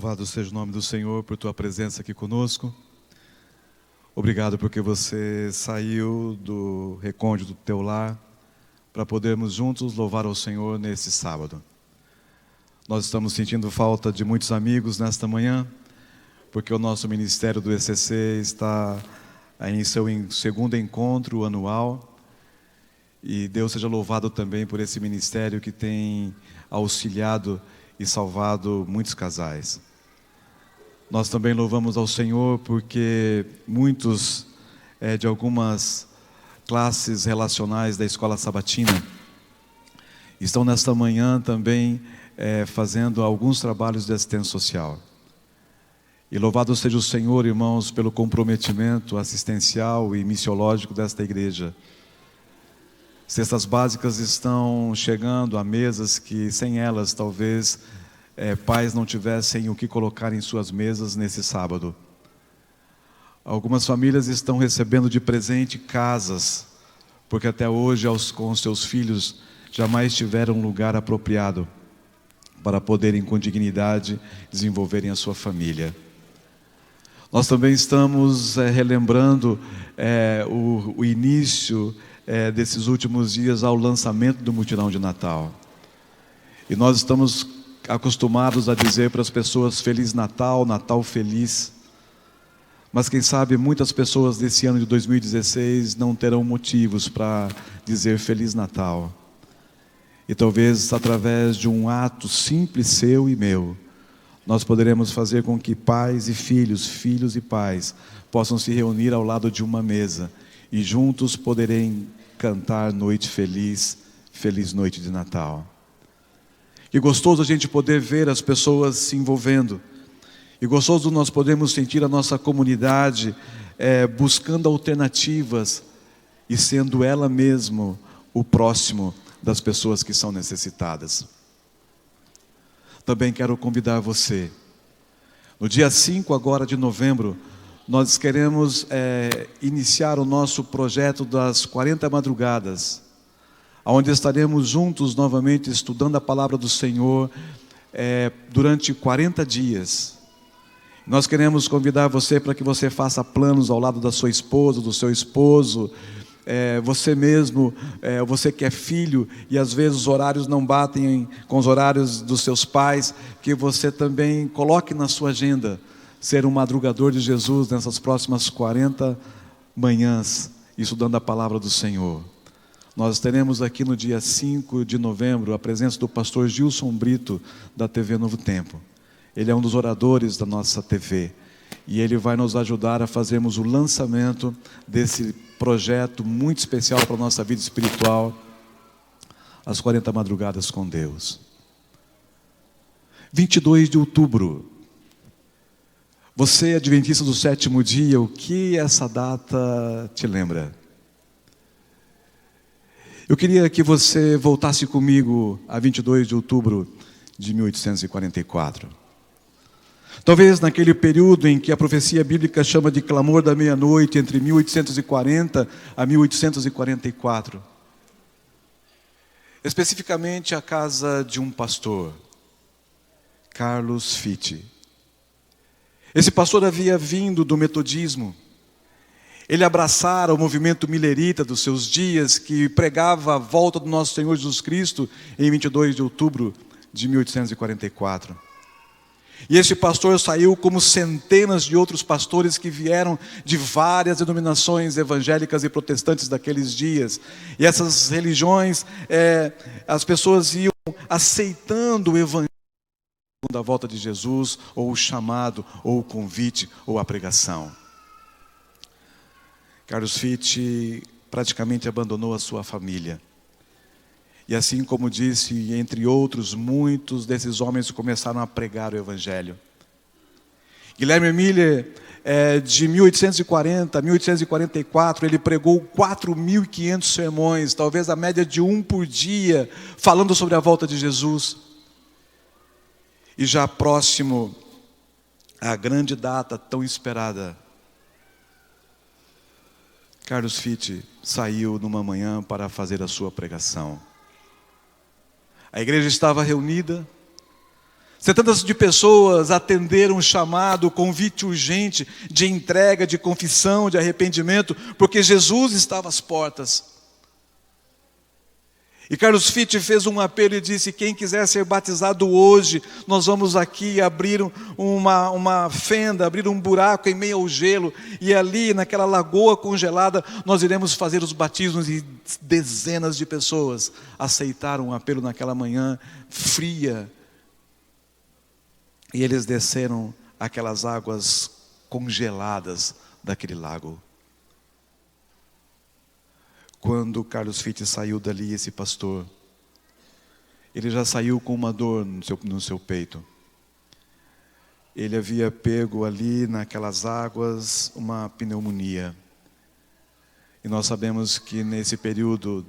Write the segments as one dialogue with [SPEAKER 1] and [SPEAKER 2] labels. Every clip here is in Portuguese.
[SPEAKER 1] Louvado seja o nome do Senhor por tua presença aqui conosco. Obrigado porque você saiu do recôndito do teu lar para podermos juntos louvar ao Senhor nesse sábado. Nós estamos sentindo falta de muitos amigos nesta manhã, porque o nosso ministério do ECC está em seu segundo encontro anual. E Deus seja louvado também por esse ministério que tem auxiliado e salvado muitos casais. Nós também louvamos ao Senhor porque muitos de algumas classes relacionais da escola sabatina estão nesta manhã também fazendo alguns trabalhos de assistência social. E louvado seja o Senhor, irmãos, pelo comprometimento assistencial e missiológico desta igreja. Cestas básicas estão chegando a mesas que sem elas talvez pais não tivessem o que colocar em suas mesas nesse sábado. Algumas famílias estão recebendo de presente casas, porque até hoje com os seus filhos jamais tiveram um lugar apropriado para poderem com dignidade desenvolverem a sua família. Nós também estamos relembrando o início desses últimos dias ao lançamento do mutirão de Natal. E nós estamos acostumados a dizer para as pessoas Feliz Natal, Natal feliz. Mas quem sabe muitas pessoas desse ano de 2016 não terão motivos para dizer Feliz Natal. E talvez através de um ato simples seu e meu, nós poderemos fazer com que pais e filhos, filhos e pais, possam se reunir ao lado de uma mesa e juntos poderem cantar Noite Feliz, Feliz Noite de Natal. E gostoso a gente poder ver as pessoas se envolvendo. E gostoso nós podemos sentir a nossa comunidade buscando alternativas e sendo ela mesma o próximo das pessoas que são necessitadas. Também quero convidar você. No dia 5 agora de novembro, nós queremos iniciar o nosso projeto das 40 madrugadas, onde estaremos juntos novamente estudando a palavra do Senhor durante 40 dias. Nós queremos convidar você para que você faça planos ao lado da sua esposa, do seu esposo, você mesmo, você que é filho e às vezes os horários não batem com os horários dos seus pais, que você também coloque na sua agenda ser um madrugador de Jesus nessas próximas 40 manhãs, estudando a palavra do Senhor. Nós teremos aqui no dia 5 de novembro a presença do pastor Gilson Brito, da TV Novo Tempo. Ele é um dos oradores da nossa TV. E ele vai nos ajudar a fazermos o lançamento desse projeto muito especial para a nossa vida espiritual, as 40 madrugadas com Deus. 22 de outubro. Você, adventista do sétimo dia, o que essa data te lembra? Eu queria que você voltasse comigo a 22 de outubro de 1844. Talvez naquele período em que a profecia bíblica chama de clamor da meia-noite, entre 1840 a 1844. Especificamente a casa de um pastor, Carlos Fitti. Esse pastor havia vindo do metodismo. Ele abraçara o movimento milerita dos seus dias, que pregava a volta do nosso Senhor Jesus Cristo em 22 de outubro de 1844. E esse pastor saiu como centenas de outros pastores que vieram de várias denominações evangélicas e protestantes daqueles dias. E essas religiões, as pessoas iam aceitando o evangelho da volta de Jesus, ou o chamado, ou o convite, ou a pregação. Carlos Fitti praticamente abandonou a sua família. E assim como disse, entre outros, muitos desses homens começaram a pregar o Evangelho. Guilherme Miller, de 1840 a 1844, ele pregou 4.500 sermões, talvez a média de um por dia, falando sobre a volta de Jesus. E já próximo à grande data tão esperada, Carlos Fitti saiu numa manhã para fazer a sua pregação. A igreja estava reunida, Centenas de pessoas atenderam o chamado, o convite urgente de entrega, de confissão, de arrependimento, porque Jesus estava às portas. E Carlos Fitt fez um apelo e disse: quem quiser ser batizado hoje, nós vamos aqui abrir uma fenda, abrir um buraco em meio ao gelo, e ali naquela lagoa congelada nós iremos fazer os batismos. E dezenas de pessoas aceitaram o apelo naquela manhã fria. E eles desceram aquelas águas congeladas daquele lago. Quando Carlos Fitt saiu dali, esse pastor, ele já saiu com uma dor no seu peito. Ele havia pego ali naquelas águas uma pneumonia. E nós sabemos que nesse período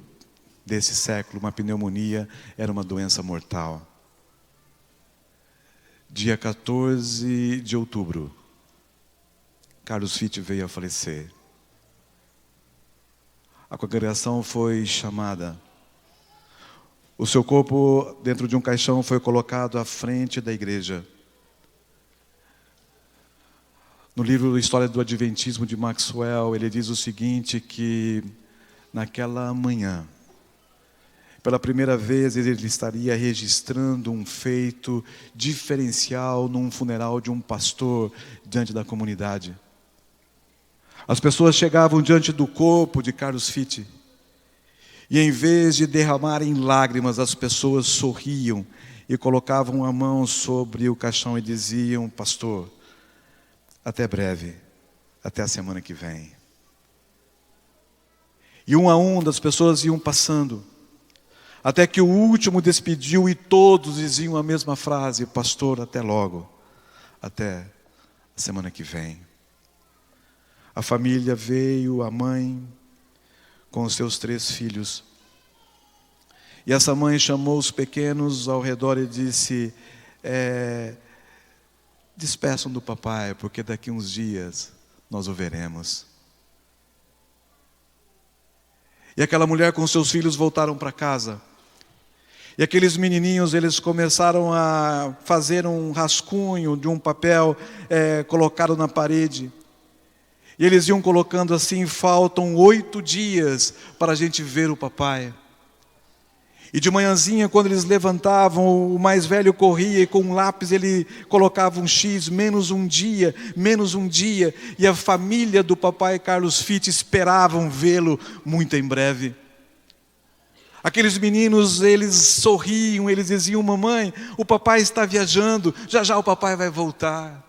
[SPEAKER 1] desse século, uma pneumonia era uma doença mortal. Dia 14 de outubro, Carlos Fitt veio a falecer. A congregação foi chamada. O seu corpo, dentro de um caixão, foi colocado à frente da igreja. No livro História do Adventismo de Maxwell, ele diz o seguinte, que naquela manhã, pela primeira vez, ele estaria registrando um feito diferencial num funeral de um pastor diante da comunidade. As pessoas chegavam diante do corpo de Carlos Fitt, e em vez de derramarem lágrimas, as pessoas sorriam e colocavam a mão sobre o caixão e diziam: pastor, até breve, até a semana que vem. E um a um das pessoas iam passando, até que o último despediu e todos diziam a mesma frase: pastor, até logo, até a semana que vem. A família veio, a mãe, com os seus 3 filhos. E essa mãe chamou os pequenos ao redor e disse: despeçam do papai, porque daqui uns dias nós o veremos. E aquela mulher com seus filhos voltaram para casa. E aqueles menininhos, eles começaram a fazer um rascunho de um papel, colocado na parede. E eles iam colocando assim: faltam 8 dias para a gente ver o papai. E de manhãzinha, quando eles levantavam, o mais velho corria e com um lápis ele colocava um X, menos um dia. E a família do papai Carlos Fitt esperavam vê-lo muito em breve. Aqueles meninos, eles sorriam, eles diziam: mamãe, o papai está viajando, já já o papai vai voltar.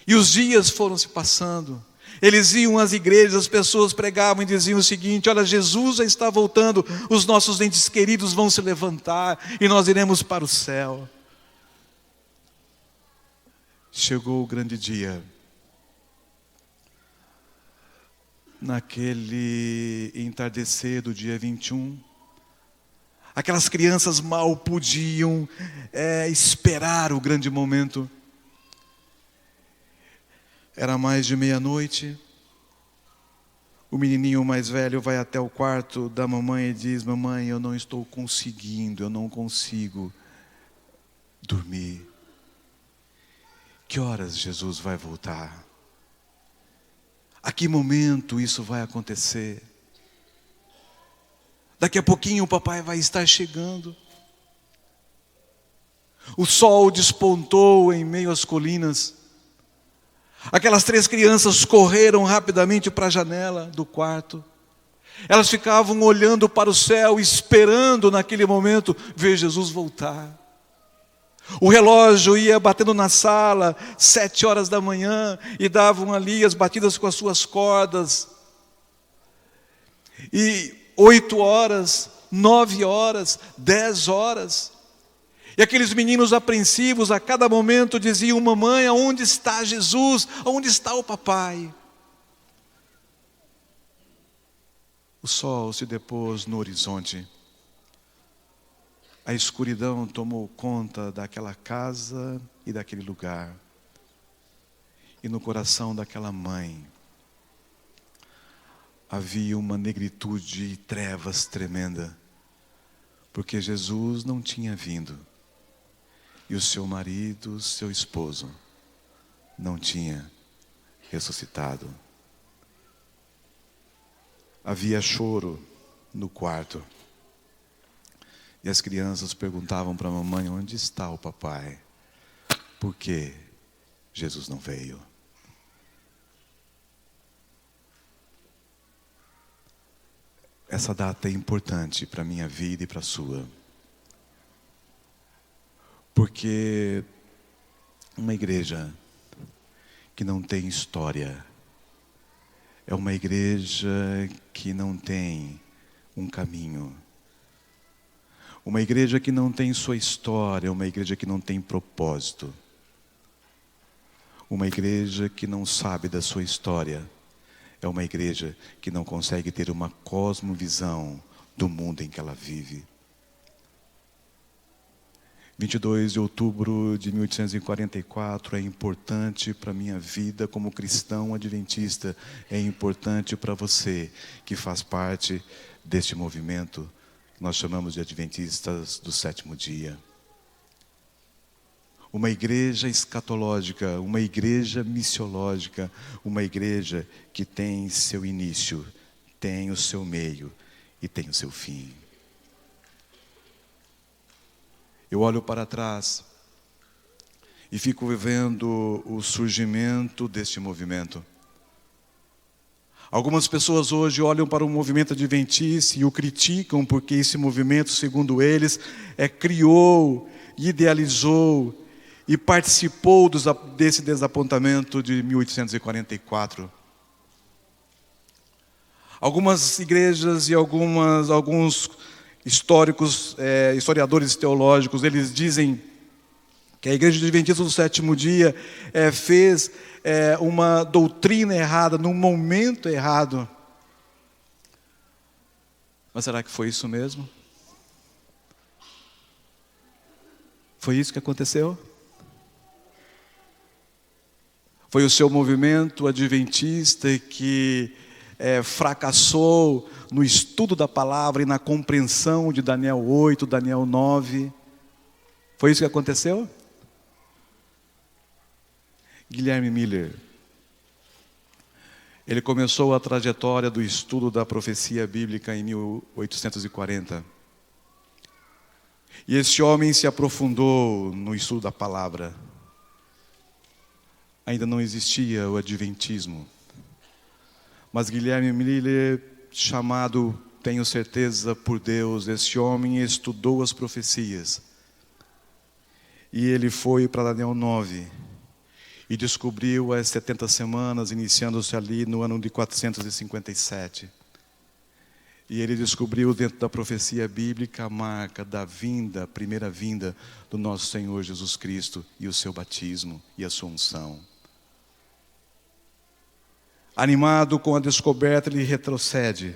[SPEAKER 1] E os dias foram se passando. Eles iam às igrejas, as pessoas pregavam e diziam o seguinte: olha, Jesus já está voltando, os nossos entes queridos vão se levantar e nós iremos para o céu. Chegou o grande dia. Naquele entardecer do dia 21, aquelas crianças mal podiam esperar o grande momento. Era mais de meia-noite. O menininho mais velho vai até o quarto da mamãe e diz: mamãe, eu não estou conseguindo, eu não consigo dormir. Que horas Jesus vai voltar? A que momento isso vai acontecer? Daqui a pouquinho o papai vai estar chegando. O sol despontou em meio às colinas. Aquelas 3 crianças correram rapidamente para a janela do quarto. Elas ficavam olhando para o céu, esperando naquele momento ver Jesus voltar. O relógio ia batendo na sala, 7 horas da manhã, e davam ali as batidas com as suas cordas. E 8 horas, 9 horas, 10 horas. E aqueles meninos apreensivos a cada momento diziam: mamãe, aonde está Jesus? Aonde está o papai? O sol se depôs no horizonte. A escuridão tomou conta daquela casa e daquele lugar. E no coração daquela mãe havia uma negritude e trevas tremenda, porque Jesus não tinha vindo. e o seu marido, seu esposo, não tinha ressuscitado. Havia choro no quarto. E as crianças perguntavam para a mamãe: onde está o papai? Por que Jesus não veio? Essa data é importante para a minha vida e para a sua. Porque uma igreja que não tem história é uma igreja que não tem um caminho. Uma igreja que não tem sua história é uma igreja que não tem propósito. Uma igreja que não sabe da sua história é uma igreja que não consegue ter uma cosmovisão do mundo em que ela vive. 22 de outubro de 1844 é importante para a minha vida como cristão adventista, é importante para você que faz parte deste movimento que nós chamamos de Adventistas do Sétimo Dia. Uma igreja escatológica, uma igreja missiológica, uma igreja que tem seu início, tem o seu meio e tem o seu fim. Eu olho para trás e fico vivendo o surgimento deste movimento. Algumas pessoas hoje olham para o movimento adventista e o criticam porque esse movimento, segundo eles, criou, idealizou e participou desse desapontamento de 1844. Algumas igrejas e alguns historiadores teológicos, eles dizem que a Igreja Adventista do Sétimo Dia fez uma doutrina errada, num momento errado. Mas será que foi isso mesmo? Foi isso que aconteceu? Foi o seu movimento adventista que fracassou no estudo da palavra e na compreensão de Daniel 8, Daniel 9. Foi isso que aconteceu? Guilherme Miller, ele começou a trajetória do estudo da profecia bíblica em 1840. E esse homem se aprofundou no estudo da palavra. Ainda não existia o adventismo. Mas Guilherme Miller, chamado, tenho certeza, por Deus, esse homem estudou as profecias. E ele foi para Daniel 9 e descobriu as 70 semanas, iniciando-se ali no ano de 457. E ele descobriu dentro da profecia bíblica a marca da vinda, a primeira vinda do nosso Senhor Jesus Cristo e o seu batismo e a sua unção. Animado com a descoberta, ele retrocede.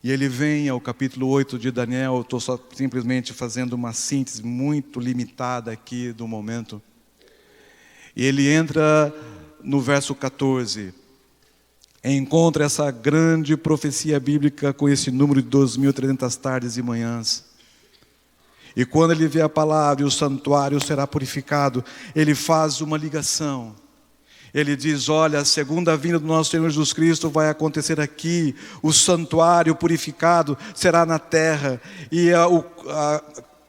[SPEAKER 1] E ele vem ao capítulo 8 de Daniel. Estou só simplesmente fazendo uma síntese muito limitada aqui do momento. E ele entra no verso 14. E encontra essa grande profecia bíblica com esse número de 2.300 tardes e manhãs. E quando ele vê a palavra e o santuário será purificado, ele faz uma ligação. Ele diz: olha, a segunda vinda do nosso Senhor Jesus Cristo vai acontecer aqui. O santuário purificado será na terra. E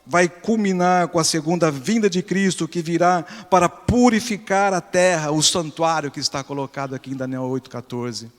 [SPEAKER 1] vai culminar com a segunda vinda de Cristo, que virá para purificar a terra, o santuário que está colocado aqui em Daniel 8,14.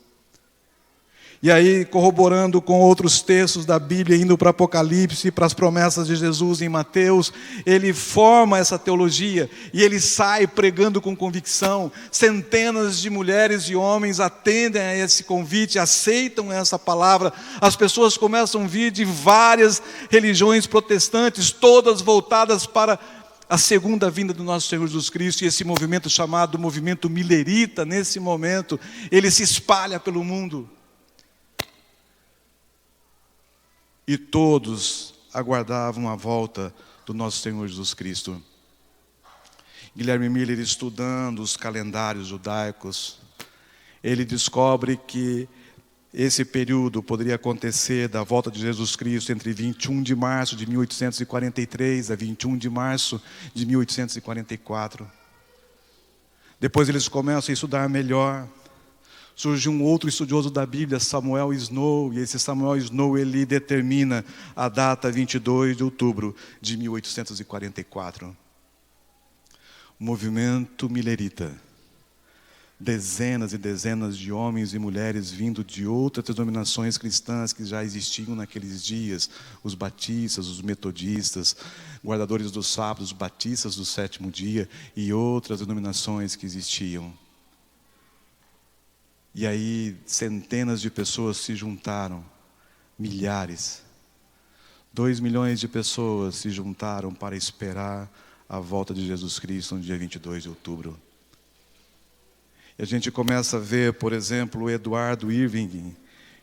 [SPEAKER 1] E aí, corroborando com outros textos da Bíblia, indo para Apocalipse, para as promessas de Jesus em Mateus, ele forma essa teologia e ele sai pregando com convicção. Centenas de mulheres e homens atendem a esse convite, aceitam essa palavra. As pessoas começam a vir de várias religiões protestantes, todas voltadas para a segunda vinda do nosso Senhor Jesus Cristo. E esse movimento chamado movimento milerita, nesse momento, ele se espalha pelo mundo. E todos aguardavam a volta do nosso Senhor Jesus Cristo. Guilherme Miller, estudando os calendários judaicos, ele descobre que esse período poderia acontecer da volta de Jesus Cristo entre 21 de março de 1843 a 21 de março de 1844. Depois eles começam a estudar melhor. Surge um outro estudioso da Bíblia, Samuel Snow, e esse Samuel Snow, ele determina a data 22 de outubro de 1844. O movimento milerita. Dezenas e dezenas de homens e mulheres vindo de outras denominações cristãs que já existiam naqueles dias, os batistas, os metodistas, guardadores do sábado, os batistas do sétimo dia e outras denominações que existiam. E aí centenas de pessoas se juntaram, milhares. 2 milhões de pessoas se juntaram para esperar a volta de Jesus Cristo no dia 22 de outubro. E a gente começa a ver, por exemplo, o Eduardo Irving,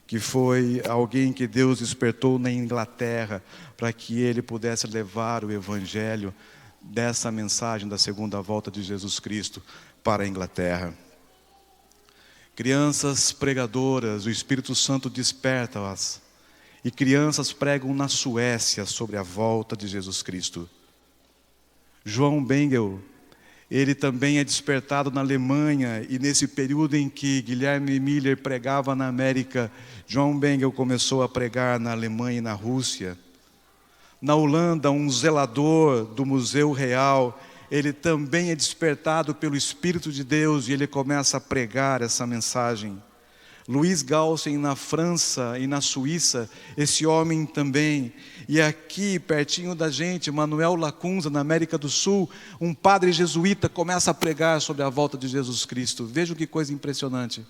[SPEAKER 1] que foi alguém que Deus despertou na Inglaterra para que ele pudesse levar o evangelho dessa mensagem da segunda volta de Jesus Cristo para a Inglaterra. Crianças pregadoras, o Espírito Santo desperta-as. E crianças pregam na Suécia sobre a volta de Jesus Cristo. João Bengel, ele também é despertado na Alemanha, e nesse período em que Guilherme Miller pregava na América, João Bengel começou a pregar na Alemanha e na Rússia. Na Holanda, um zelador do Museu Real, ele também é despertado pelo Espírito de Deus e ele começa a pregar essa mensagem. Louis Galsen na França e na Suíça, esse homem também. E aqui, pertinho da gente, Manuel Lacunza, na América do Sul, um padre jesuíta começa a pregar sobre a volta de Jesus Cristo. Vejam que coisa impressionante.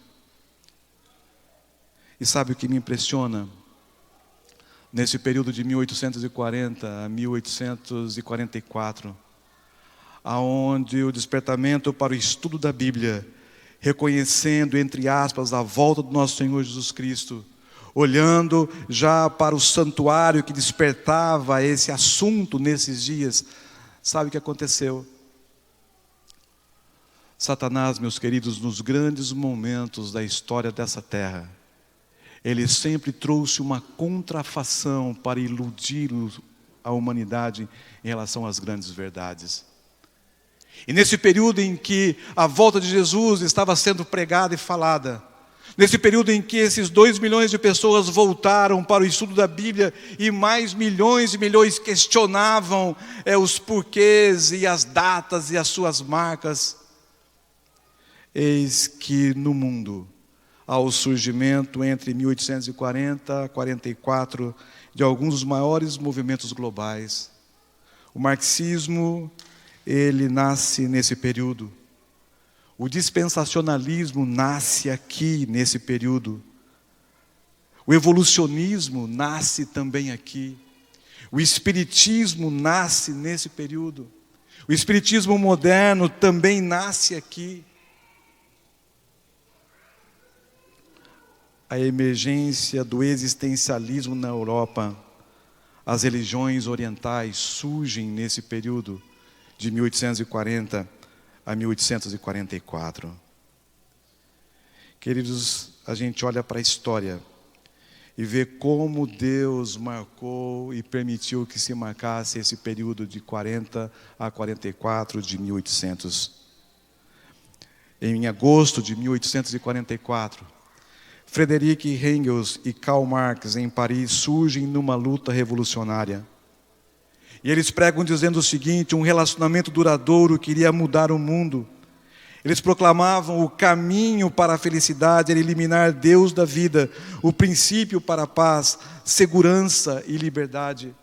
[SPEAKER 1] E sabe o que me impressiona? Nesse período de 1840 a 1844, aonde o despertamento para o estudo da Bíblia, reconhecendo, entre aspas, a volta do nosso Senhor Jesus Cristo, olhando já para o santuário que despertava esse assunto nesses dias, sabe o que aconteceu? Satanás, meus queridos, nos grandes momentos da história dessa terra, ele sempre trouxe uma contrafação para iludir a humanidade em relação às grandes verdades. E nesse período em que a volta de Jesus estava sendo pregada e falada, nesse período em que esses 2 milhões de pessoas voltaram para o estudo da Bíblia e mais milhões e milhões questionavam os porquês e as datas e as suas marcas, eis que no mundo há o surgimento entre 1840 e 44 de alguns dos maiores movimentos globais. O marxismo, ele nasce nesse período. O dispensacionalismo nasce aqui nesse período. O evolucionismo nasce também aqui. O espiritismo nasce nesse período. O espiritismo moderno também nasce aqui. A emergência do existencialismo na Europa, as religiões orientais surgem nesse período de 1840 a 1844. Queridos, a gente olha para a história e vê como Deus marcou e permitiu que se marcasse esse período de 40 a 44 de 1800. Em agosto de 1844, Friedrich Engels e Karl Marx em Paris surgem numa luta revolucionária. E eles pregam dizendo o seguinte: um relacionamento duradouro que iria mudar o mundo. Eles proclamavam o caminho para a felicidade era eliminar Deus da vida, o princípio para a paz, segurança e liberdade.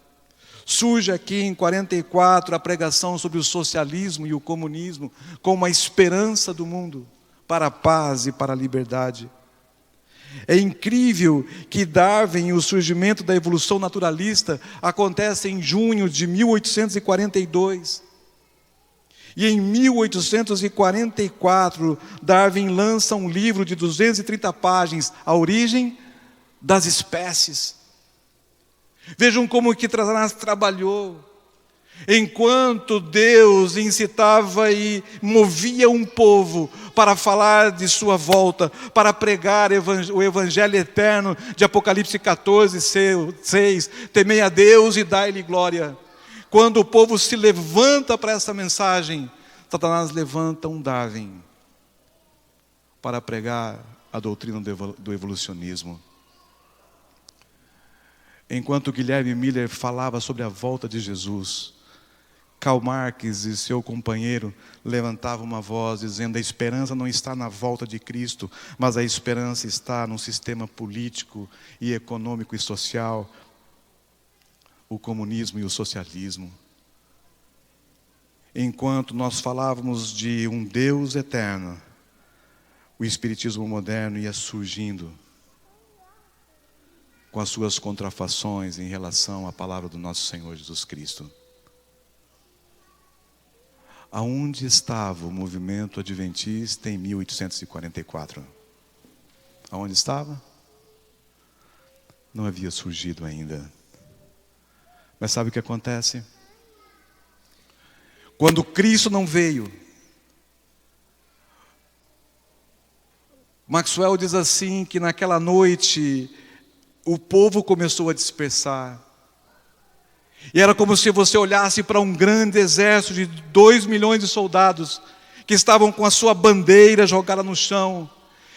[SPEAKER 1] Surge aqui em 44 a pregação sobre o socialismo e o comunismo como a esperança do mundo para a paz e para a liberdade. É incrível que Darwin e o surgimento da evolução naturalista acontece em junho de 1842. E em 1844, Darwin lança um livro de 230 páginas, A Origem das Espécies. Vejam como que Satanás trabalhou. Enquanto Deus incitava e movia um povo para falar de sua volta, para pregar o evangelho eterno de Apocalipse 14, 6, temei a Deus e dai-lhe glória. Quando o povo se levanta para essa mensagem, Satanás levanta um Darwin para pregar a doutrina do evolucionismo. Enquanto Guilherme Miller falava sobre a volta de Jesus, Karl Marx e seu companheiro levantavam uma voz dizendo: a esperança não está na volta de Cristo, mas a esperança está no sistema político e econômico e social, o comunismo e o socialismo. Enquanto nós falávamos de um Deus eterno, o espiritismo moderno ia surgindo com as suas contrafações em relação à palavra do nosso Senhor Jesus Cristo. Aonde estava o movimento adventista em 1844? Aonde estava? Não havia surgido ainda. Mas sabe o que acontece? Quando Cristo não veio, Maxwell diz assim, que naquela noite o povo começou a dispersar. E era como se você olhasse para um grande exército de 2 milhões de soldados que estavam com a sua bandeira jogada no chão,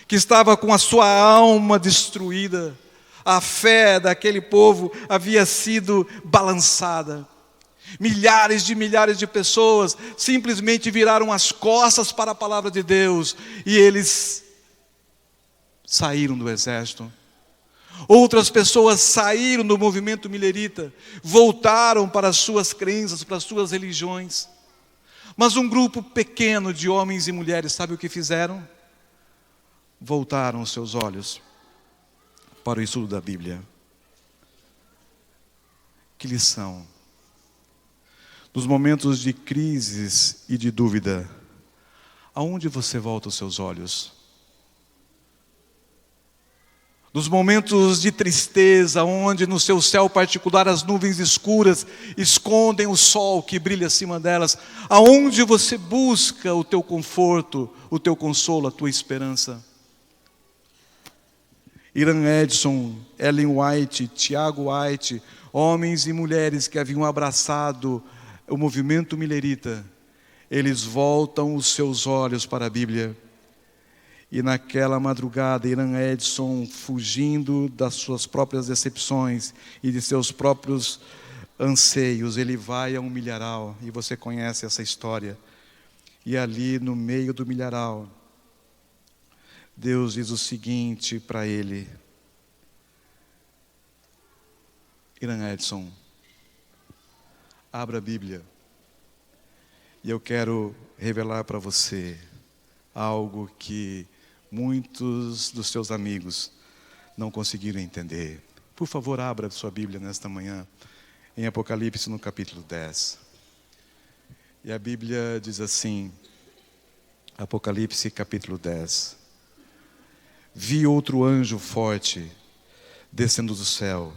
[SPEAKER 1] que estava com a sua alma destruída. A fé daquele povo havia sido balançada. Milhares de pessoas simplesmente viraram as costas para a palavra de Deus e eles saíram do exército. Outras pessoas saíram do movimento millerita, voltaram para as suas crenças, para as suas religiões. Mas um grupo pequeno de homens e mulheres, sabe o que fizeram? Voltaram os seus olhos para o estudo da Bíblia. Que lição! Nos momentos de crises e de dúvida, aonde você volta os seus olhos? Nos momentos de tristeza, onde no seu céu particular as nuvens escuras escondem o sol que brilha acima delas, aonde você busca o teu conforto, o teu consolo, a tua esperança? Iran Edson, Ellen White, Tiago White, homens e mulheres que haviam abraçado o movimento millerita, eles voltam os seus olhos para a Bíblia. E naquela madrugada, Iran Edson, fugindo das suas próprias decepções e de seus próprios anseios, ele vai a um milharal, e você conhece essa história. E ali no meio do milharal, Deus diz o seguinte para ele: Iran Edson, abra a Bíblia, e eu quero revelar para você algo que muitos dos seus amigos não conseguiram entender. Por favor, abra sua Bíblia nesta manhã, em Apocalipse no capítulo 10. E a Bíblia diz assim, Apocalipse capítulo 10. Vi outro anjo forte descendo do céu,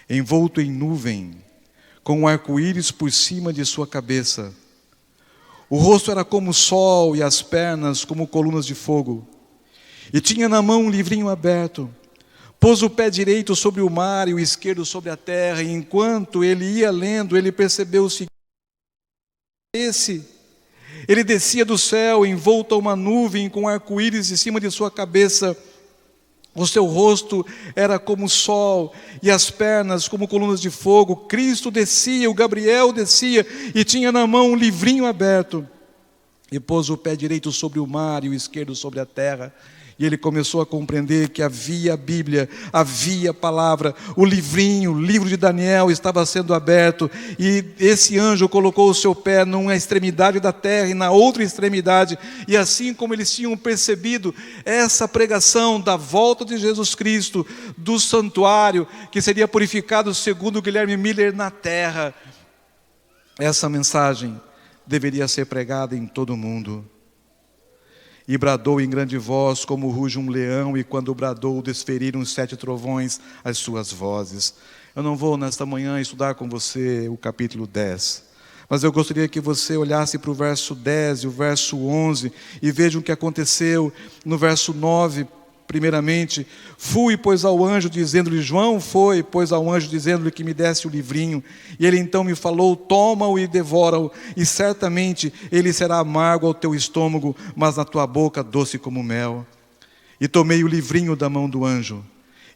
[SPEAKER 1] envolto em nuvem, com um arco-íris por cima de sua cabeça. O rosto era como o sol e as pernas como colunas de fogo. E tinha na mão um livrinho aberto. Pôs o pé direito sobre o mar e o esquerdo sobre a terra. E enquanto ele ia lendo, ele percebeu o seguinte: ele descia do céu envolto a uma nuvem com um arco-íris em cima de sua cabeça. O seu rosto era como o sol e as pernas como colunas de fogo. Cristo descia, o Gabriel descia e tinha na mão um livrinho aberto. E pôs o pé direito sobre o mar e o esquerdo sobre a terra. E ele começou a compreender que havia a Bíblia, havia a palavra, o livrinho, o livro de Daniel estava sendo aberto. E esse anjo colocou o seu pé numa extremidade da terra e na outra extremidade. E assim como eles tinham percebido essa pregação da volta de Jesus Cristo, do santuário, que seria purificado segundo Guilherme Miller na terra, essa mensagem deveria ser pregada em todo o mundo. E bradou em grande voz, como ruge um leão, e quando bradou, desferiram 7 trovões as suas vozes. Eu não vou nesta manhã estudar com você o capítulo 10, mas eu gostaria que você olhasse para o verso 10 e o verso 11 e veja o que aconteceu no verso 9. Primeiramente, fui, pois, ao anjo, dizendo-lhe, João foi, pois, ao anjo, dizendo-lhe que me desse o livrinho. E ele então me falou, toma-o e devora-o, e certamente ele será amargo ao teu estômago, mas na tua boca doce como mel. E tomei o livrinho da mão do anjo,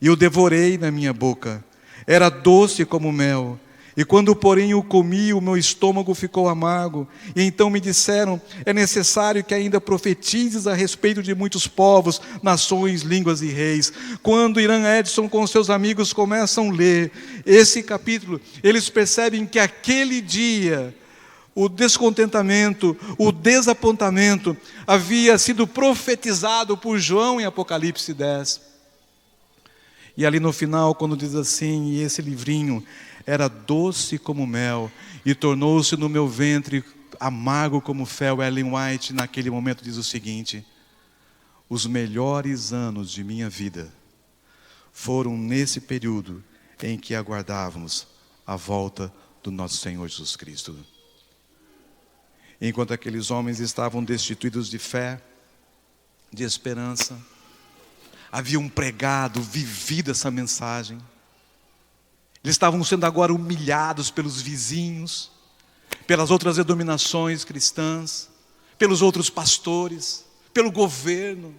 [SPEAKER 1] e o devorei na minha boca. Era doce como mel. E quando, porém, o comi, o meu estômago ficou amargo. E então me disseram, é necessário que ainda profetizes a respeito de muitos povos, nações, línguas e reis. Quando Irã Edson com seus amigos começam a ler esse capítulo, eles percebem que aquele dia, o descontentamento, o desapontamento, havia sido profetizado por João em Apocalipse 10. E ali no final, quando diz assim, e esse livrinho era doce como mel, e tornou-se no meu ventre amargo como fel. Ellen White, naquele momento, diz o seguinte: os melhores anos de minha vida foram nesse período em que aguardávamos a volta do nosso Senhor Jesus Cristo. Enquanto aqueles homens estavam destituídos de fé, de esperança, haviam pregado, vivido essa mensagem. Eles estavam sendo agora humilhados pelos vizinhos, pelas outras denominações cristãs, pelos outros pastores, pelo governo.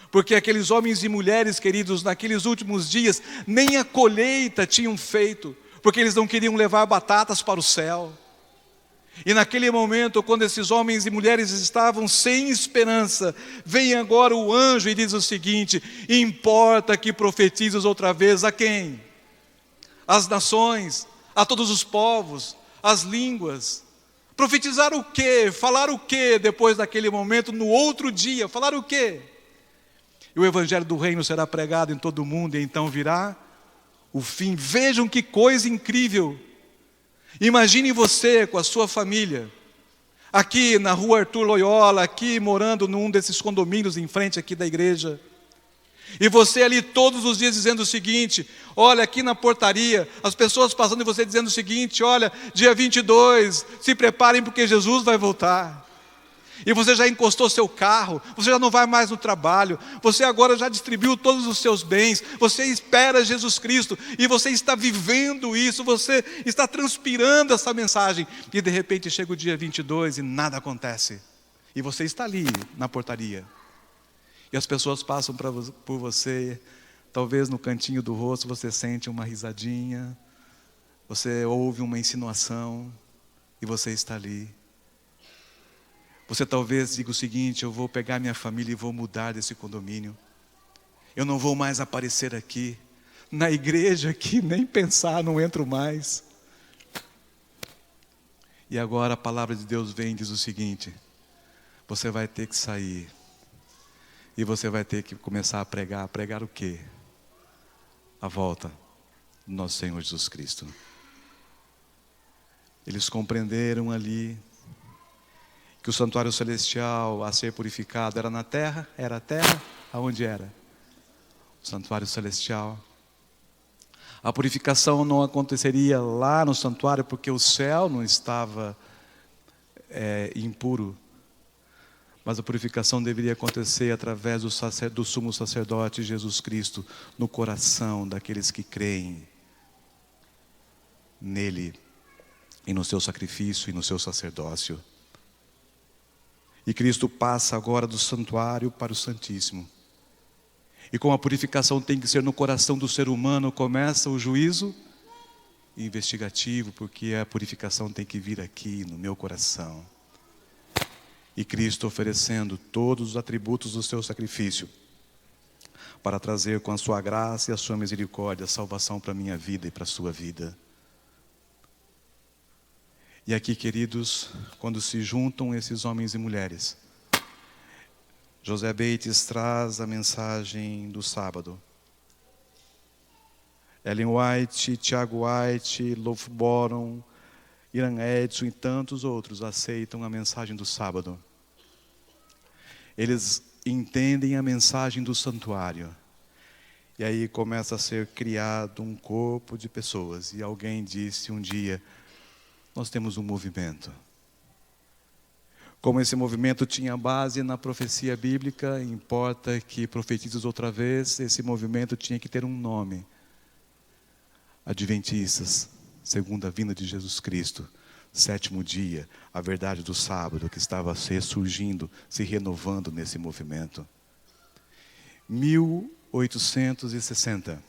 [SPEAKER 1] Porque aqueles homens e mulheres, queridos, naqueles últimos dias, nem a colheita tinham feito, porque eles não queriam levar batatas para o céu. E naquele momento, quando esses homens e mulheres estavam sem esperança, vem agora o anjo e diz o seguinte: importa que profetizes outra vez a quem? As nações, a todos os povos, as línguas. Profetizar o quê? Falar o quê depois daquele momento, no outro dia? Falar o quê? E o evangelho do reino será pregado em todo o mundo, e então virá o fim. Vejam que coisa incrível. Imagine você com a sua família, aqui na rua Arthur Loyola, aqui morando num desses condomínios em frente aqui da igreja. E você ali todos os dias dizendo o seguinte: olha, aqui na portaria, as pessoas passando e você dizendo o seguinte: olha, dia 22, se preparem porque Jesus vai voltar. E você já encostou seu carro, você já não vai mais no trabalho, você agora já distribuiu todos os seus bens, você espera Jesus Cristo, e você está vivendo isso, você está transpirando essa mensagem, e de repente chega o dia 22 e nada acontece, e você está ali na portaria, e as pessoas passam por você, talvez no cantinho do rosto você sente uma risadinha, você ouve uma insinuação, e você está ali. Você talvez diga o seguinte: eu vou pegar minha família e vou mudar desse condomínio. Eu não vou mais aparecer aqui. Na igreja aqui, nem pensar, não entro mais. E agora a palavra de Deus vem e diz o seguinte: você vai ter que sair. E você vai ter que começar a pregar. Pregar o quê? A volta do nosso Senhor Jesus Cristo. Eles compreenderam ali que o santuário celestial a ser purificado era na terra. Era a terra? Aonde era? O santuário celestial. A purificação não aconteceria lá no santuário, porque o céu não estava impuro. Mas a purificação deveria acontecer através do sumo sacerdote Jesus Cristo, no coração daqueles que creem nele, e no seu sacrifício e no seu sacerdócio. E Cristo passa agora do santuário para o Santíssimo. E como a purificação tem que ser no coração do ser humano, começa o juízo investigativo, porque a purificação tem que vir aqui no meu coração. E Cristo oferecendo todos os atributos do seu sacrifício, para trazer com a sua graça e a sua misericórdia salvação para a minha vida e para a sua vida. E aqui, queridos, quando se juntam esses homens e mulheres, José Bates traz a mensagem do sábado. Ellen White, Tiago White, Loughboron, Irã Edson e tantos outros aceitam a mensagem do sábado. eles entendem a mensagem do santuário. E aí começa a ser criado um corpo de pessoas. E alguém disse um dia, nós temos um movimento. Como esse movimento tinha base na profecia bíblica, importa que profetizes outra vez, esse movimento tinha que ter um nome. Adventistas, segunda vinda de Jesus Cristo, sétimo dia, a verdade do sábado que estava ressurgindo, se renovando nesse movimento. 1860,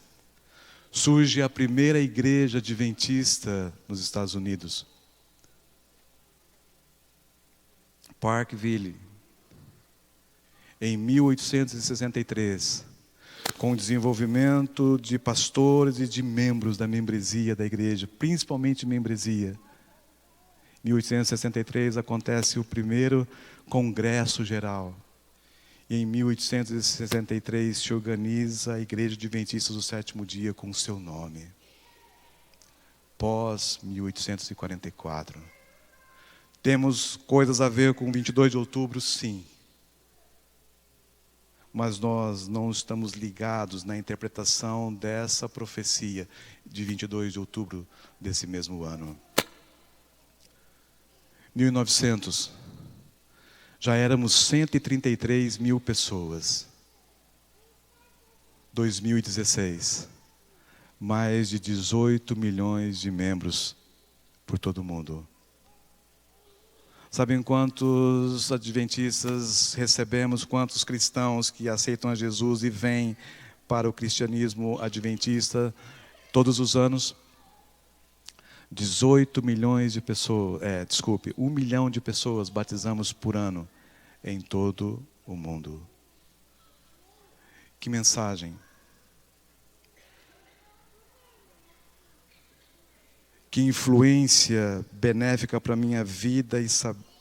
[SPEAKER 1] surge a primeira igreja adventista nos Estados Unidos. Parkville, em 1863, com o desenvolvimento de pastores e de membros da membresia da igreja, principalmente membresia. Em 1863 acontece o primeiro congresso geral. E em 1863 se organiza a Igreja Adventista do Sétimo Dia com o seu nome. Pós 1844. Temos coisas a ver com 22 de outubro, sim. Mas nós não estamos ligados na interpretação dessa profecia de 22 de outubro desse mesmo ano. 1900, já éramos 133 mil pessoas. 2016, mais de 18 milhões de membros por todo o mundo. Sabem quantos adventistas recebemos, quantos cristãos que aceitam a Jesus e vêm para o cristianismo adventista todos os anos? 18 milhões de pessoas, 1 milhão de pessoas batizamos por ano em todo o mundo. Que mensagem! Que influência benéfica para a minha vida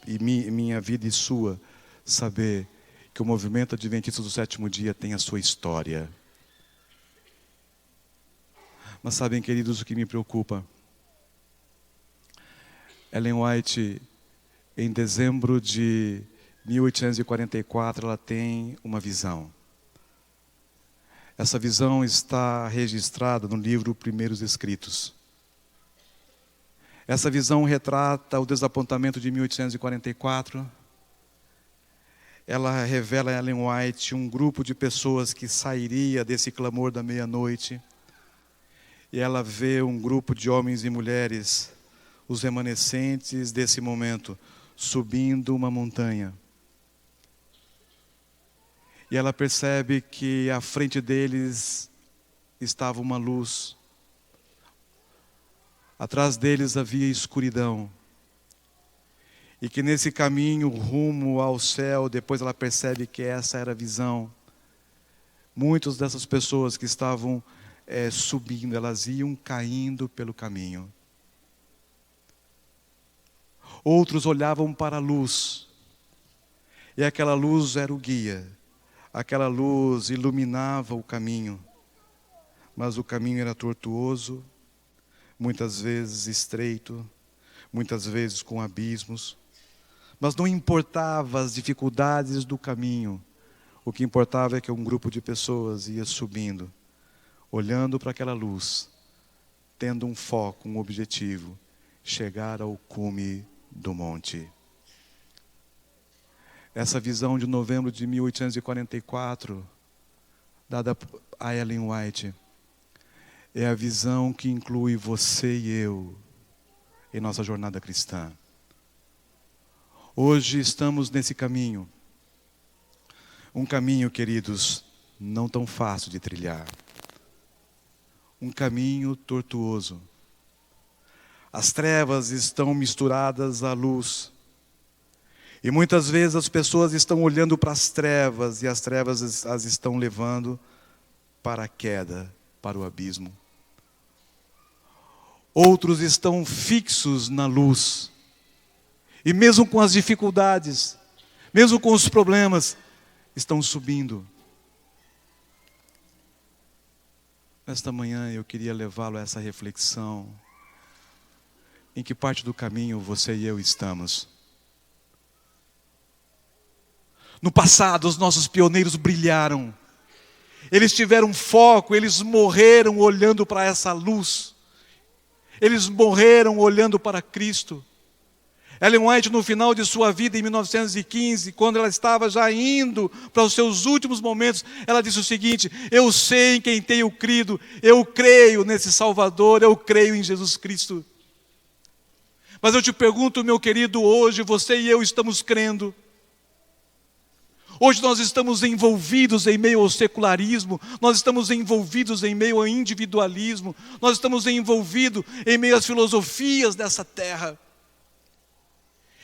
[SPEAKER 1] minha vida e sua, saber que o movimento adventista do sétimo dia tem a sua história. Mas sabem, queridos, o que me preocupa? Ellen White, em dezembro de 1844, ela tem uma visão. Essa visão está registrada no livro Primeiros Escritos. Essa visão retrata o desapontamento de 1844. Ela revela a Ellen White um grupo de pessoas que sairia desse clamor da meia-noite. E ela vê um grupo de homens e mulheres, os remanescentes desse momento, subindo uma montanha. E ela percebe que à frente deles estava uma luz. Atrás deles havia escuridão. E que nesse caminho rumo ao céu, depois ela percebe que essa era a visão. Muitas dessas pessoas que estavam subindo, elas iam caindo pelo caminho. Outros olhavam para a luz. E aquela luz era o guia. Aquela luz iluminava o caminho. Mas o caminho era tortuoso, muitas vezes estreito, muitas vezes com abismos. Mas não importava as dificuldades do caminho. O que importava é que um grupo de pessoas ia subindo, olhando para aquela luz, tendo um foco, um objetivo, chegar ao cume do monte. Essa visão de novembro de 1844, dada a Ellen White, é a visão que inclui você e eu em nossa jornada cristã. Hoje estamos nesse caminho. Um caminho, queridos, não tão fácil de trilhar. Um caminho tortuoso. As trevas estão misturadas à luz. E muitas vezes as pessoas estão olhando para as trevas e as trevas as estão levando para a queda, para o abismo. Outros estão fixos na luz. E mesmo com as dificuldades, mesmo com os problemas, estão subindo. Nesta manhã eu queria levá-lo a essa reflexão. Em que parte do caminho você e eu estamos? No passado, os nossos pioneiros brilharam. Eles tiveram foco, eles morreram olhando para essa luz. Eles morreram olhando para Cristo. Ellen White, no final de sua vida, em 1915, quando ela estava já indo para os seus últimos momentos, ela disse o seguinte: eu sei em quem tenho crido, eu creio nesse Salvador, eu creio em Jesus Cristo. Mas eu te pergunto, meu querido, hoje você e eu estamos crendo? Hoje nós estamos envolvidos em meio ao secularismo, nós estamos envolvidos em meio ao individualismo, nós estamos envolvidos em meio às filosofias dessa terra.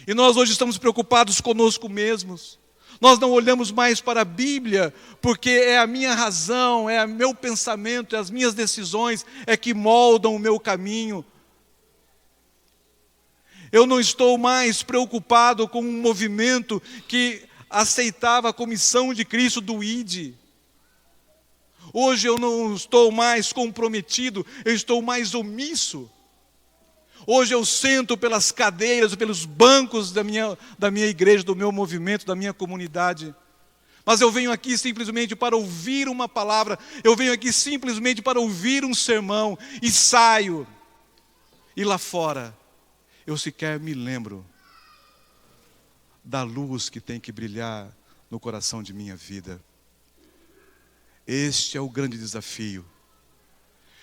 [SPEAKER 1] E nós hoje estamos preocupados conosco mesmos. Nós não olhamos mais para a Bíblia, porque é a minha razão, é o meu pensamento, é as minhas decisões, é que moldam o meu caminho. Eu não estou mais preocupado com um movimento que aceitava a comissão de Cristo do ID. Hoje eu não estou mais comprometido, eu estou mais omisso. Hoje eu sento pelas cadeiras, pelos bancos da minha igreja, do meu movimento, da minha comunidade. Mas eu venho aqui simplesmente para ouvir uma palavra, eu venho aqui simplesmente para ouvir um sermão, e saio. E lá fora, eu sequer me lembro da luz que tem que brilhar no coração de minha vida. Este é o grande desafio.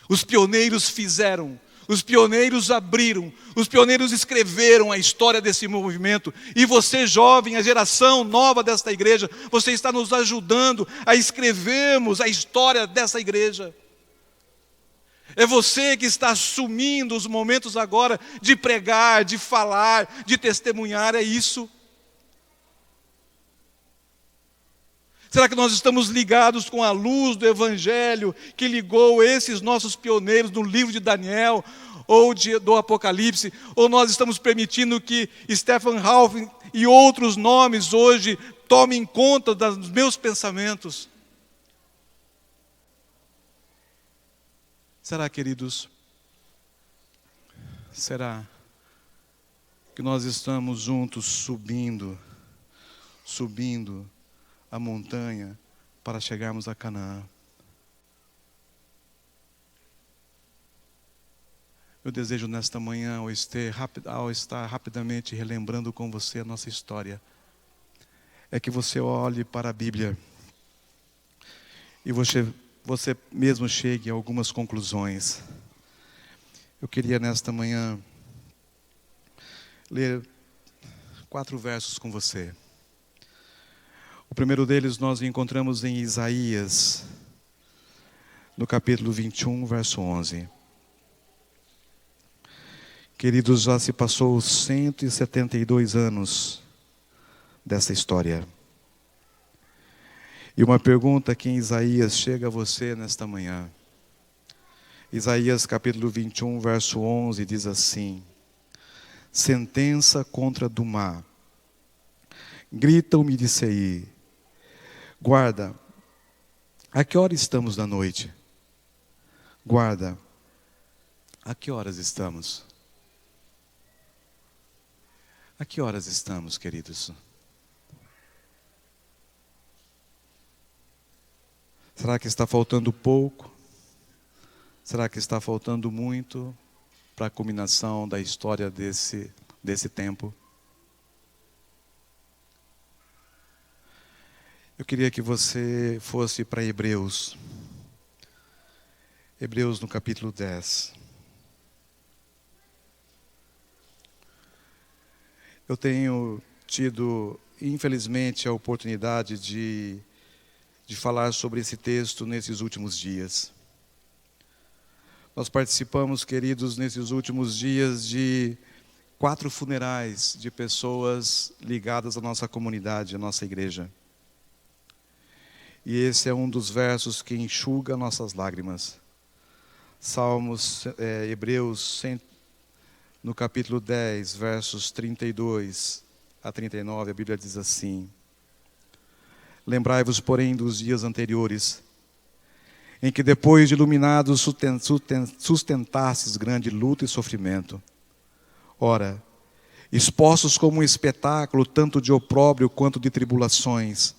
[SPEAKER 1] Os pioneiros fizeram, os pioneiros abriram, os pioneiros escreveram a história desse movimento. E você, jovem, a geração nova desta igreja, você está nos ajudando a escrevermos a história dessa igreja. É você que está assumindo os momentos agora de pregar, de falar, de testemunhar, é isso. Será que nós estamos ligados com a luz do Evangelho que ligou esses nossos pioneiros no livro de Daniel ou do Apocalipse? Ou nós estamos permitindo que Stephen Hawking e outros nomes hoje tomem conta dos meus pensamentos? Será, queridos? Será que nós estamos juntos subindo a montanha para chegarmos a Canaã? Eu desejo nesta manhã, ao estar rapidamente relembrando com você a nossa história, é que você olhe para a Bíblia e você mesmo chegue a algumas conclusões. Eu queria nesta manhã ler 4 versos com você. O primeiro deles nós encontramos em Isaías, no capítulo 21, verso 11. Queridos, já se passou 172 anos dessa história. E uma pergunta que em Isaías chega a você nesta manhã. Isaías capítulo 21, verso 11 diz assim: sentença contra Dumá, gritam-me de Seir, guarda, a que hora estamos da noite? Guarda, a que horas estamos? A que horas estamos, queridos? Será que está faltando pouco? Será que está faltando muito para a culminação da história desse tempo? Eu queria que você fosse para Hebreus. Hebreus no capítulo 10. Eu tenho tido, infelizmente, a oportunidade de falar sobre esse texto nesses últimos dias. Nós participamos, queridos, nesses últimos dias de 4 funerais de pessoas ligadas à nossa comunidade, à nossa igreja. E esse é um dos versos que enxuga nossas lágrimas. Hebreus, no capítulo 10, versos 32 a 39, a Bíblia diz assim: lembrai-vos, porém, dos dias anteriores, em que depois de iluminados sustentasses grande luta e sofrimento. Ora, expostos como um espetáculo, tanto de opróbrio quanto de tribulações.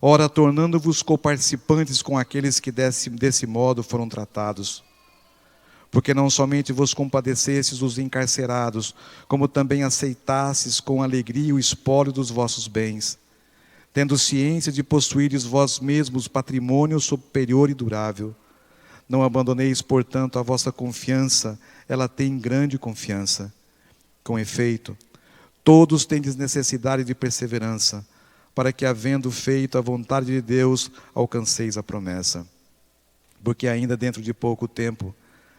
[SPEAKER 1] Ora, tornando-vos coparticipantes com aqueles que desse modo foram tratados. Porque não somente vos compadecestes dos encarcerados, como também aceitastes com alegria o espólio dos vossos bens, tendo ciência de possuíres vós mesmos patrimônio superior e durável. Não abandoneis, portanto, a vossa confiança, ela tem grande confiança. Com efeito, todos tendes necessidade de perseverança, para que, havendo feito a vontade de Deus, alcanceis a promessa. Porque ainda dentro de pouco tempo,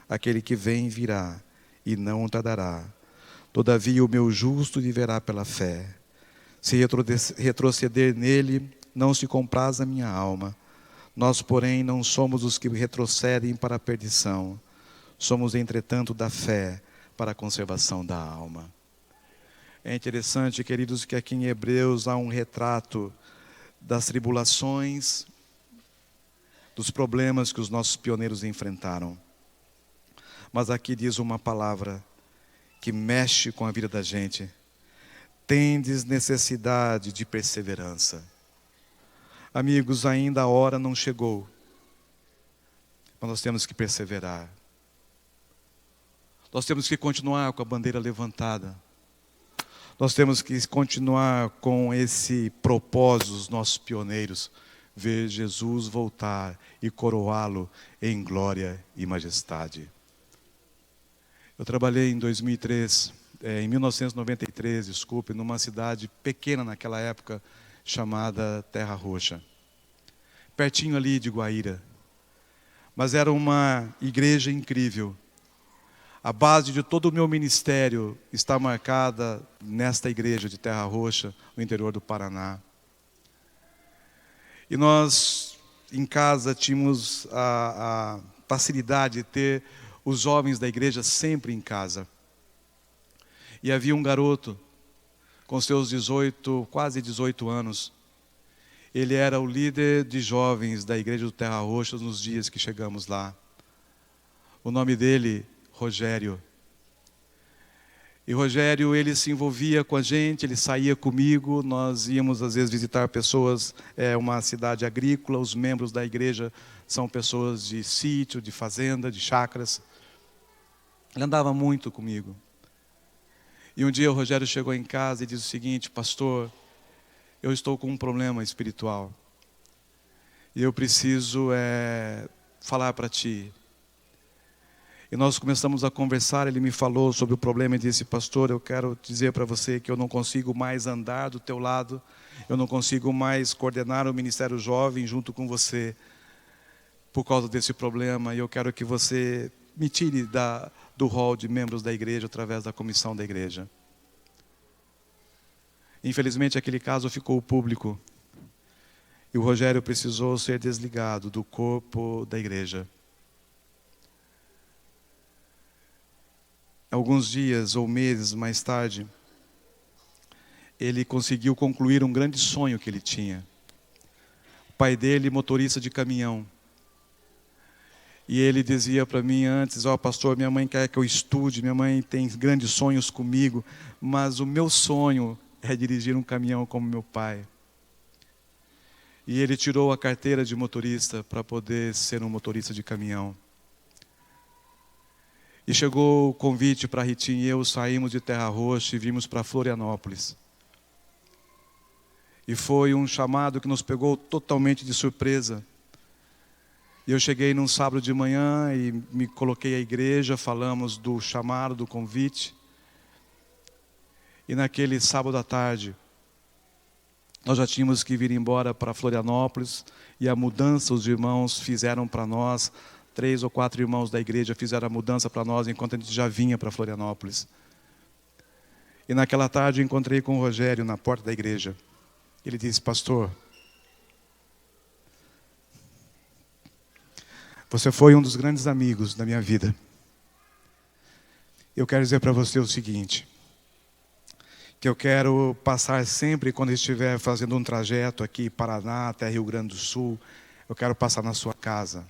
[SPEAKER 1] aquele que vem virá, e não tardará. Todavia o meu justo viverá pela fé. Se retroceder nele, não se compraz a minha alma. Nós, porém, não somos os que retrocedem para a perdição. Somos, entretanto, da fé para a conservação da alma. É interessante, queridos, que aqui em Hebreus há um retrato das tribulações, dos problemas que os nossos pioneiros enfrentaram. Mas aqui diz uma palavra que mexe com a vida da gente. Tendes necessidade de perseverança. Amigos, ainda a hora não chegou, mas nós temos que perseverar. Nós temos que continuar com a bandeira levantada. Nós temos que continuar com esse propósito dos nossos pioneiros, ver Jesus voltar e coroá-lo em glória e majestade. Eu trabalhei em 1993, numa cidade pequena naquela época, chamada Terra Roxa, pertinho ali de Guaíra. Mas era uma igreja incrível. A base de todo o meu ministério está marcada nesta igreja de Terra Roxa, no interior do Paraná. E nós, em casa, tínhamos a facilidade de ter os jovens da igreja sempre em casa. E havia um garoto, com seus quase 18 anos. Ele era o líder de jovens da igreja do Terra Roxa nos dias que chegamos lá. O nome dele, Rogério. E Rogério, ele se envolvia com a gente, ele saía comigo, nós íamos às vezes visitar pessoas, uma cidade agrícola, os membros da igreja são pessoas de sítio, de fazenda, de chácaras. Ele andava muito comigo. E um dia o Rogério chegou em casa e disse o seguinte: pastor, eu estou com um problema espiritual. E eu preciso falar para ti. E nós começamos a conversar, ele me falou sobre o problema e disse: pastor, eu quero dizer para você que eu não consigo mais andar do teu lado, eu não consigo mais coordenar o Ministério Jovem junto com você, por causa desse problema, e eu quero que você me tire do rol de membros da igreja através da comissão da igreja. Infelizmente aquele caso ficou público, e o Rogério precisou ser desligado do corpo da igreja. Alguns dias ou meses mais tarde, ele conseguiu concluir um grande sonho que ele tinha. O pai dele, motorista de caminhão. E ele dizia para mim antes: pastor, minha mãe quer que eu estude, minha mãe tem grandes sonhos comigo, mas o meu sonho é dirigir um caminhão como meu pai. E ele tirou a carteira de motorista para poder ser um motorista de caminhão. E chegou o convite para Ritinha e eu saímos de Terra Roxa e vimos para Florianópolis. E foi um chamado que nos pegou totalmente de surpresa. E eu cheguei num sábado de manhã e me coloquei à igreja, falamos do chamado, do convite. E naquele sábado à tarde, nós já tínhamos que vir embora para Florianópolis, e a mudança os irmãos fizeram para nós. 3 ou 4 irmãos da igreja fizeram a mudança para nós, enquanto a gente já vinha para Florianópolis. E naquela tarde eu encontrei com o Rogério na porta da igreja. Ele disse: pastor, você foi um dos grandes amigos da minha vida. Eu quero dizer para você o seguinte, que eu quero passar sempre, quando estiver fazendo um trajeto aqui, Paraná até Rio Grande do Sul, eu quero passar na sua casa.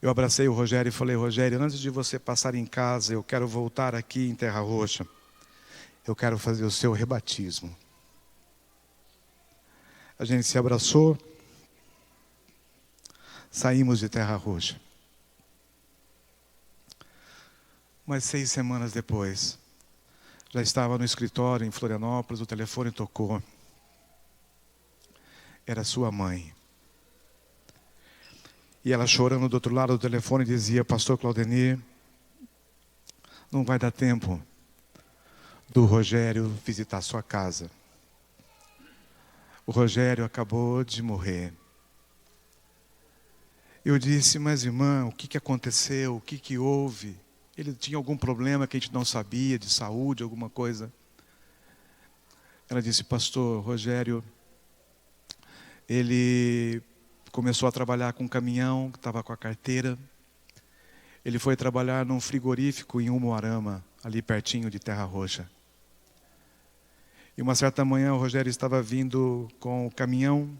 [SPEAKER 1] Eu abracei o Rogério e falei: Rogério, antes de você passar em casa, eu quero voltar aqui em Terra Roxa.
[SPEAKER 2] eu quero fazer o seu rebatismo. A gente se abraçou, saímos de Terra Roxa. Mas 6 semanas depois, já estava no escritório em Florianópolis, o telefone tocou. Era sua mãe. E ela chorando do outro lado do telefone dizia: Pastor Claudenir, não vai dar tempo do Rogério visitar sua casa. O Rogério acabou de morrer. Eu disse: mas irmã, o que aconteceu? O que houve? Ele tinha algum problema que a gente não sabia, de saúde, alguma coisa? Ela disse: pastor, Rogério, ele começou a trabalhar com um caminhão, que estava com a carteira. Ele foi trabalhar num frigorífico em Umuarama, ali pertinho de Terra Roxa. E uma certa manhã o Rogério estava vindo com o caminhão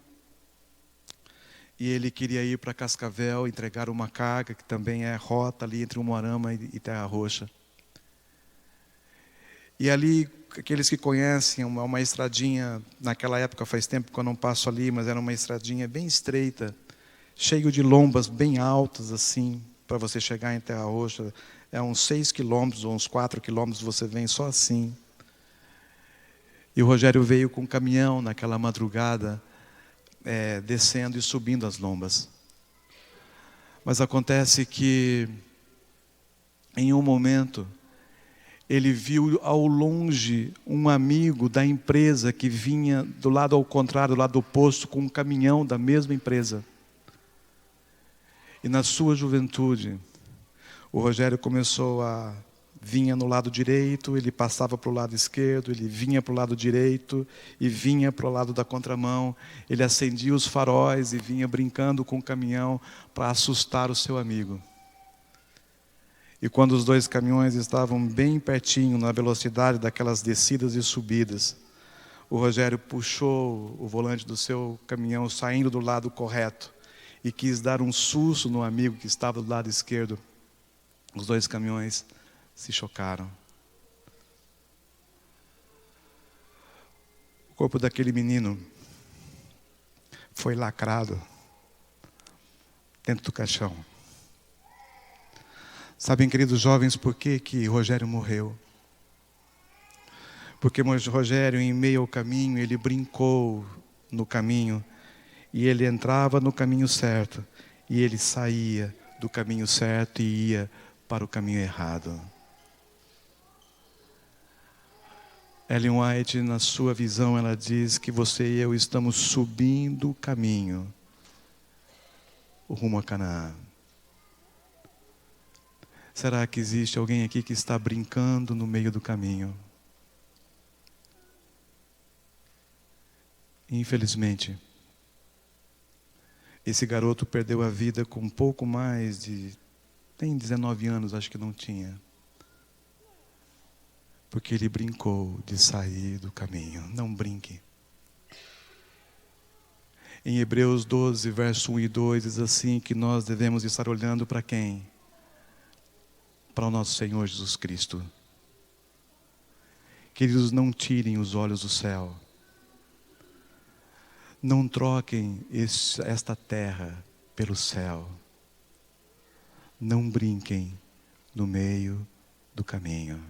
[SPEAKER 2] e ele queria ir para Cascavel entregar uma carga, que também é rota ali entre Umuarama e Terra Roxa. E ali, aqueles que conhecem, uma estradinha, naquela época faz tempo que eu não passo ali, mas era uma estradinha bem estreita, cheio de lombas bem altas assim, para você chegar em Terra Roxa. É uns 6 quilômetros ou uns 4 quilômetros, você vem só assim. E o Rogério veio com um caminhão naquela madrugada, descendo e subindo as lombas. Mas acontece que, em um momento, ele viu ao longe um amigo da empresa que vinha do lado ao contrário, do lado oposto, com um caminhão da mesma empresa. E na sua juventude, o Rogério vinha no lado direito, ele passava para o lado esquerdo, ele vinha para o lado direito e vinha para o lado da contramão. Ele acendia os faróis e vinha brincando com o caminhão para assustar o seu amigo. E quando os 2 caminhões estavam bem pertinho, na velocidade daquelas descidas e subidas, o Rogério puxou o volante do seu caminhão saindo do lado correto e quis dar um susto no amigo que estava do lado esquerdo. Os 2 caminhões se chocaram. O corpo daquele menino foi lacrado dentro do caixão. Sabem, queridos jovens, por que Rogério morreu? Porque Rogério, em meio ao caminho, ele brincou no caminho, e ele entrava no caminho certo, e ele saía do caminho certo e ia para o caminho errado. Ellen White, na sua visão, ela diz que você e eu estamos subindo o caminho rumo a Canaã. Será que existe alguém aqui que está brincando no meio do caminho? Infelizmente, esse garoto perdeu a vida com um pouco mais de... tem 19 anos, acho que não tinha. Porque ele brincou de sair do caminho. Não brinque. Em Hebreus 12, verso 1 e 2, diz assim que nós devemos estar olhando para quem? Para o nosso Senhor Jesus Cristo. Queridos, não tirem os olhos do céu. Não troquem esta terra pelo céu. Não brinquem no meio do caminho.